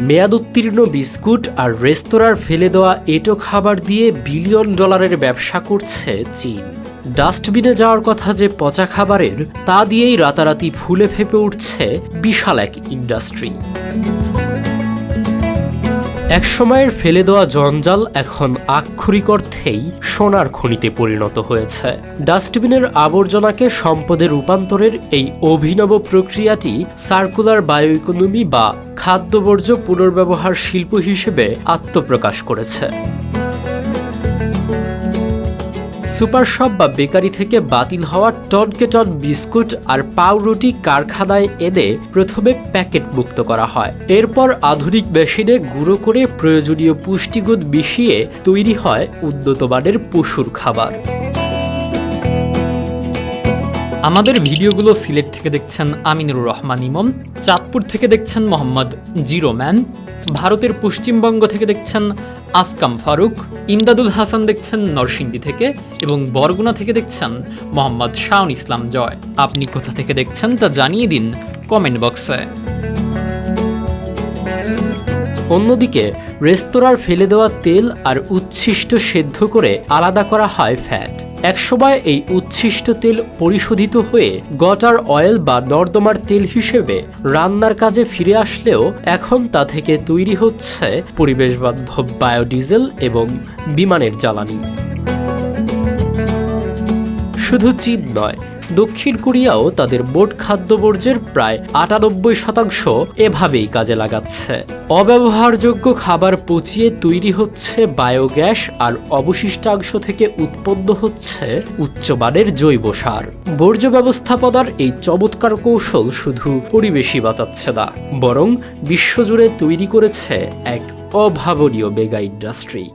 মেয়াদোত্তীর্ণ biscuit আর রেস্তোরাঁর ফেলে দেওয়া এঁটো খাবার দিয়ে বিলিয়ন ডলারের ব্যবসা করছে চীন। ডাস্টবিনে যাওয়ার কথা যে পচা খাবারের, তা দিয়েই রাতারাতি ফুলে ফেপে উঠছে বিশাল এক ইন্ডাস্ট্রি। একসময়ের ফেলে দেওয়া জঞ্জাল এখন আক্ষরিক অর্থেই সোনার খনিতে পরিণত হয়েছে। ডাস্টবিনের আবর্জনাকে সম্পদে রূপান্তরের এই অভিনব প্রক্রিয়াটি সার্কুলার বায়ো ইকোনমি বা খাদ্যবর্জ্য পুনর্ব্যবহার শিল্প হিসেবে আত্মপ্রকাশ করেছে। সুপার শপ বা বেকারি থেকে বাতিল হওয়া টনকে টন বিস্কুট আর পাউরুটি কারখানায় এনে প্রথমে প্যাকেট মুক্ত করা হয়। এরপর আধুনিক মেশিনে গুঁড়ো করে প্রয়োজনীয় পুষ্টিগুণ মিশিয়ে তৈরি হয় উন্নত মানের পশুর খাবার। আমাদের ভিডিওগুলো সিলেট থেকে দেখছেন আমিনুর রহমান ইমন, চাঁদপুর থেকে দেখছেন মোহাম্মদ জিরোম্যান, ভারতের পশ্চিমবঙ্গ থেকে দেখছেন আসকাম ফারুক, ইমদাদুল হাসান দেখছেন নরসিংদী থেকে এবং বরগুনা থেকে দেখছেন মোহাম্মদ শাওন ইসলাম জয়। আপনি কোথা থেকে দেখছেন তা জানিয়ে দিন কমেন্ট বক্সে। অন্যদিকে রেস্তোরাঁর ফেলে দেওয়া তেল আর উচ্ছিষ্ট সেদ্ধ করে আলাদা করা হয় ফ্যাট। একসময় এই উচ্ছিষ্ট তেল পরিশোধিত হয়ে গটার অয়েল বা নর্দমার তেল হিসেবে রান্নার কাজে ফিরে আসলেও এখন তা থেকে তৈরি হচ্ছে পরিবেশবান্ধব বায়োডিজেল এবং বিমানের জ্বালানি। শুধু চীন নয়, দক্ষিণ কোরিয়াও তাদের মোট খাদ্যবর্জ্যের প্রায় ৯৮% এভাবেই কাজে লাগাচ্ছে। অব্যবহারযোগ্য খাবার পচিয়ে তৈরি হচ্ছে বায়োগ্যাস আর অবশিষ্টাংশ থেকে উৎপন্ন হচ্ছে উচ্চমানের জৈব সার। বর্জ্য ব্যবস্থাপনার এই চমৎকার কৌশল শুধু পরিবেশই বাঁচাচ্ছে না, বরং বিশ্বজুড়ে তৈরি করেছে এক অভাবনীয় মেগা ইন্ডাস্ট্রি।